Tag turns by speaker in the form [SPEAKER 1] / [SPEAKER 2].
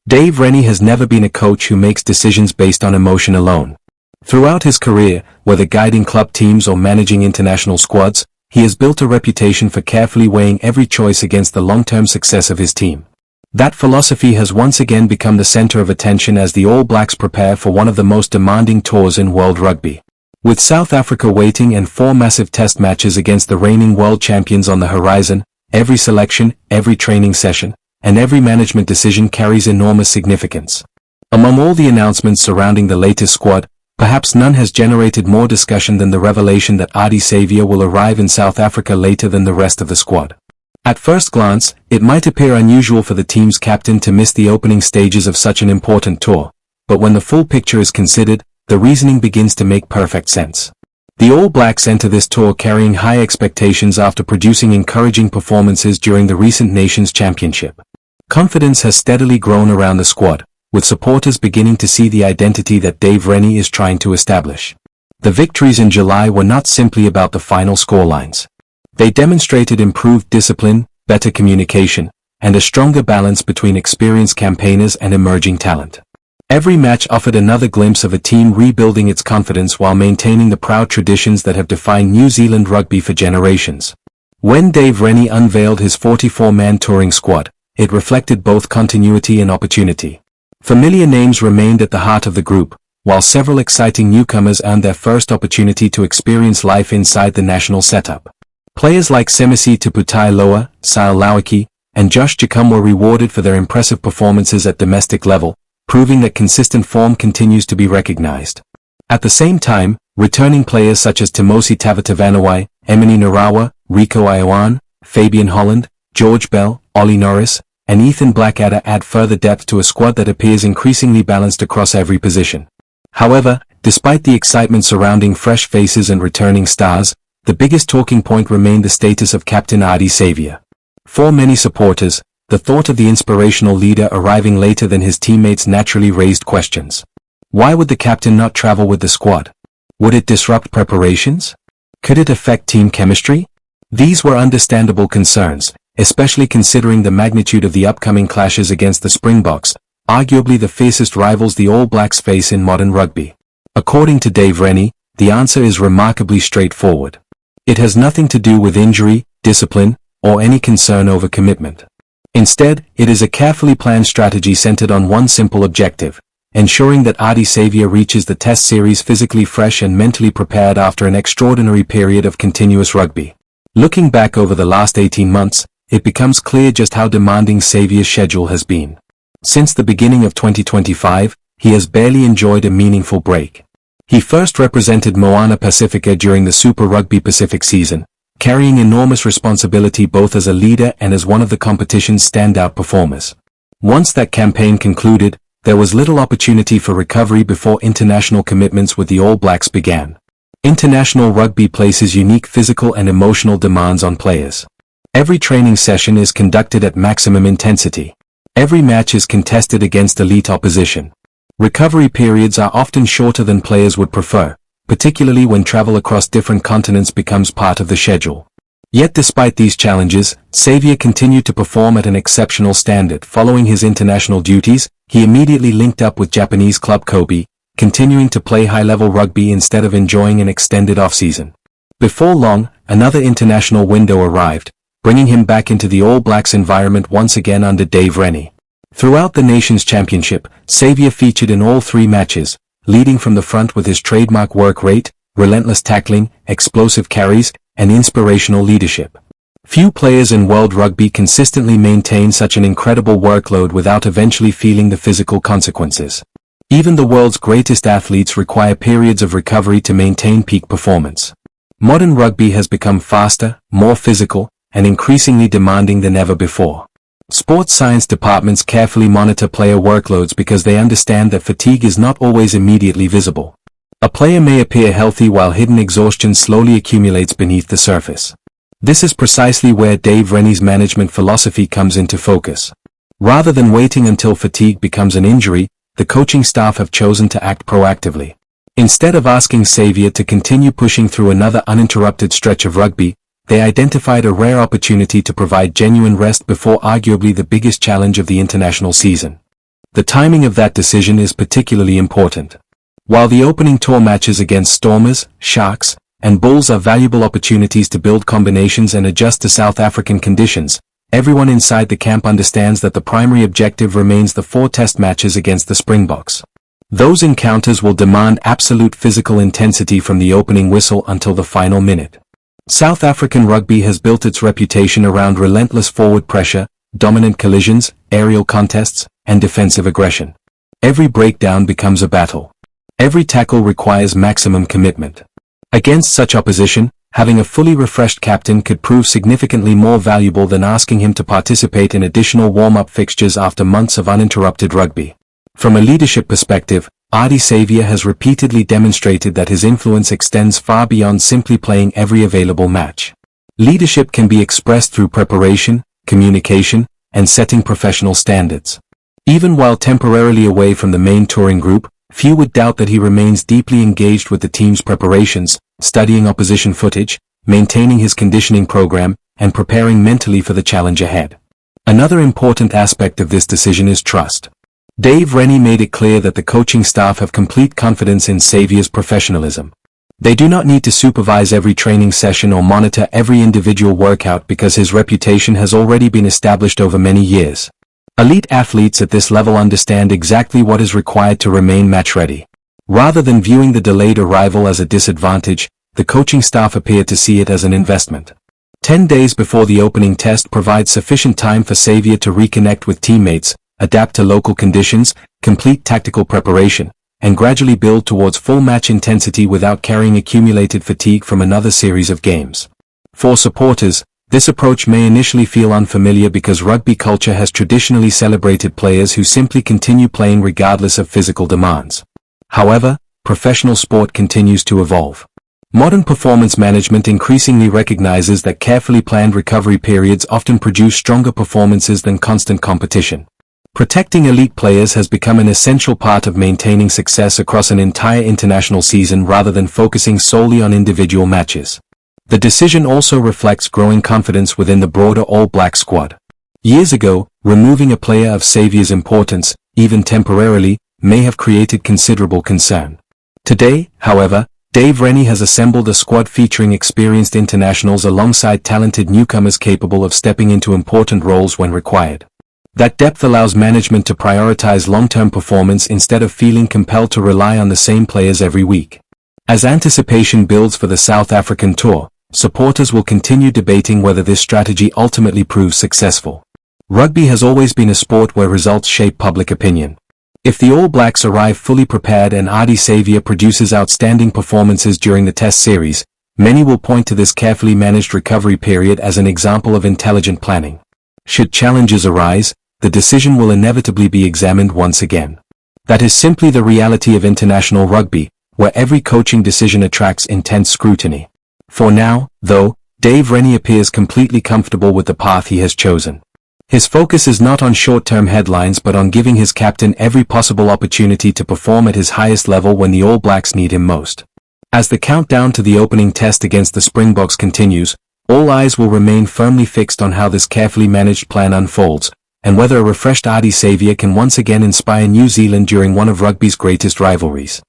[SPEAKER 1] Dave Rennie has never been a coach who makes decisions based on emotion alone. Throughout his career, whether guiding club teams or managing international squads, he has built a reputation for carefully weighing every choice against the long-term success of his team. That philosophy has once again become the center of attention as the All Blacks prepare for one of the most demanding tours in world rugby. With South Africa waiting and 4 massive test matches against the reigning world champions on the horizon, every selection, every training session, and every management decision carries enormous significance. Among all the announcements surrounding the latest squad, perhaps none has generated more discussion than the revelation that Ardie Savea will arrive in South Africa later than the rest of the squad. At first glance, it might appear unusual for the team's captain to miss the opening stages of such an important tour, but when the full picture is considered, the reasoning begins to make perfect sense. The All Blacks enter this tour carrying high expectations after producing encouraging performances during the recent Nations Championship. Confidence has steadily grown around the squad, with supporters beginning to see the identity that Dave Rennie is trying to establish. The victories in July were not simply about the final scorelines. They demonstrated improved discipline, better communication, and a stronger balance between experienced campaigners and emerging talent. Every match offered another glimpse of a team rebuilding its confidence while maintaining the proud traditions that have defined New Zealand rugby for generations. When Dave Rennie unveiled his 44-man touring squad, it reflected both continuity and opportunity. Familiar names remained at the heart of the group, while several exciting newcomers earned their first opportunity to experience life inside the national setup. Players like Semisi Tuputai Loa, Sile Lawaki, and Josh Jacum were rewarded for their impressive performances at domestic level, proving that consistent form continues to be recognized. At the same time, returning players such as Timosi Tavatavanawai, Emini Narawa, Rico Ioane, Fabian Holland, George Bell, Ollie Norris, and Ethan Blackadder add further depth to a squad that appears increasingly balanced across every position. However, despite the excitement surrounding fresh faces and returning stars, the biggest talking point remained the status of Captain Ardie Savea. For many supporters, the thought of the inspirational leader arriving later than his teammates naturally raised questions. Why would the captain not travel with the squad? Would it disrupt preparations? Could it affect team chemistry? These were understandable concerns, especially considering the magnitude of the upcoming clashes against the Springboks, arguably the fiercest rivals the All Blacks face in modern rugby. According to Dave Rennie, the answer is remarkably straightforward. It has nothing to do with injury, discipline, or any concern over commitment. Instead, it is a carefully planned strategy centered on one simple objective: ensuring that Ardie Savea reaches the test series physically fresh and mentally prepared after an extraordinary period of continuous rugby. Looking back over the last 18 months, it becomes clear just how demanding Savea's schedule has been. Since the beginning of 2025, he has barely enjoyed a meaningful break. He first represented Moana Pacifica during the Super Rugby Pacific season, carrying enormous responsibility both as a leader and as one of the competition's standout performers. Once that campaign concluded, there was little opportunity for recovery before international commitments with the All Blacks began. International rugby places unique physical and emotional demands on players. Every training session is conducted at maximum intensity. Every match is contested against elite opposition. Recovery periods are often shorter than players would prefer, particularly when travel across different continents becomes part of the schedule. Yet despite these challenges, Savea continued to perform at an exceptional standard. Following his international duties, he immediately linked up with Japanese club Kobe, continuing to play high-level rugby instead of enjoying an extended off-season. Before long, another international window arrived, bringing him back into the All Blacks environment once again under Dave Rennie. Throughout the Nations Championship, Savea featured in all 3 matches, leading from the front with his trademark work rate, relentless tackling, explosive carries, and inspirational leadership. Few players in world rugby consistently maintain such an incredible workload without eventually feeling the physical consequences. Even the world's greatest athletes require periods of recovery to maintain peak performance. Modern rugby has become faster, more physical, and increasingly demanding than ever before. Sports science departments carefully monitor player workloads because they understand that fatigue is not always immediately visible. A player may appear healthy while hidden exhaustion slowly accumulates beneath the surface. This is precisely where Dave Rennie's management philosophy comes into focus. Rather than waiting until fatigue becomes an injury, the coaching staff have chosen to act proactively. Instead of asking Savea to continue pushing through another uninterrupted stretch of rugby, they identified a rare opportunity to provide genuine rest before arguably the biggest challenge of the international season. The timing of that decision is particularly important. While the opening tour matches against Stormers, Sharks, and Bulls are valuable opportunities to build combinations and adjust to South African conditions, everyone inside the camp understands that the primary objective remains the 4 test matches against the Springboks. Those encounters will demand absolute physical intensity from the opening whistle until the final minute. South African rugby has built its reputation around relentless forward pressure, dominant collisions, aerial contests, and defensive aggression. Every breakdown becomes a battle. Every tackle requires maximum commitment. Against such opposition, having a fully refreshed captain could prove significantly more valuable than asking him to participate in additional warm-up fixtures after months of uninterrupted rugby. From a leadership perspective, Ardie Savea has repeatedly demonstrated that his influence extends far beyond simply playing every available match. Leadership can be expressed through preparation, communication, and setting professional standards. Even while temporarily away from the main touring group, few would doubt that he remains deeply engaged with the team's preparations, studying opposition footage, maintaining his conditioning program, and preparing mentally for the challenge ahead. Another important aspect of this decision is trust. Dave Rennie made it clear that the coaching staff have complete confidence in Savea's professionalism. They do not need to supervise every training session or monitor every individual workout because his reputation has already been established over many years. Elite athletes at this level understand exactly what is required to remain match-ready. Rather than viewing the delayed arrival as a disadvantage, the coaching staff appear to see it as an investment. 10 days before the opening test provides sufficient time for Savea to reconnect with teammates, adapt to local conditions, complete tactical preparation, and gradually build towards full match intensity without carrying accumulated fatigue from another series of games. For supporters, this approach may initially feel unfamiliar because rugby culture has traditionally celebrated players who simply continue playing regardless of physical demands. However, professional sport continues to evolve. Modern performance management increasingly recognizes that carefully planned recovery periods often produce stronger performances than constant competition. Protecting elite players has become an essential part of maintaining success across an entire international season rather than focusing solely on individual matches. The decision also reflects growing confidence within the broader All Black squad. Years ago, removing a player of Savea's importance, even temporarily, may have created considerable concern. Today, however, Dave Rennie has assembled a squad featuring experienced internationals alongside talented newcomers capable of stepping into important roles when required. That depth allows management to prioritize long-term performance instead of feeling compelled to rely on the same players every week. As anticipation builds for the South African tour, supporters will continue debating whether this strategy ultimately proves successful. Rugby has always been a sport where results shape public opinion. If the All Blacks arrive fully prepared and Ardie Savea produces outstanding performances during the Test series, many will point to this carefully managed recovery period as an example of intelligent planning. Should challenges arise, the decision will inevitably be examined once again. That is simply the reality of international rugby, where every coaching decision attracts intense scrutiny. For now, though, Dave Rennie appears completely comfortable with the path he has chosen. His focus is not on short-term headlines but on giving his captain every possible opportunity to perform at his highest level when the All Blacks need him most. As the countdown to the opening test against the Springboks continues, all eyes will remain firmly fixed on how this carefully managed plan unfolds, and whether a refreshed Ardie Savea can once again inspire New Zealand during one of rugby's greatest rivalries.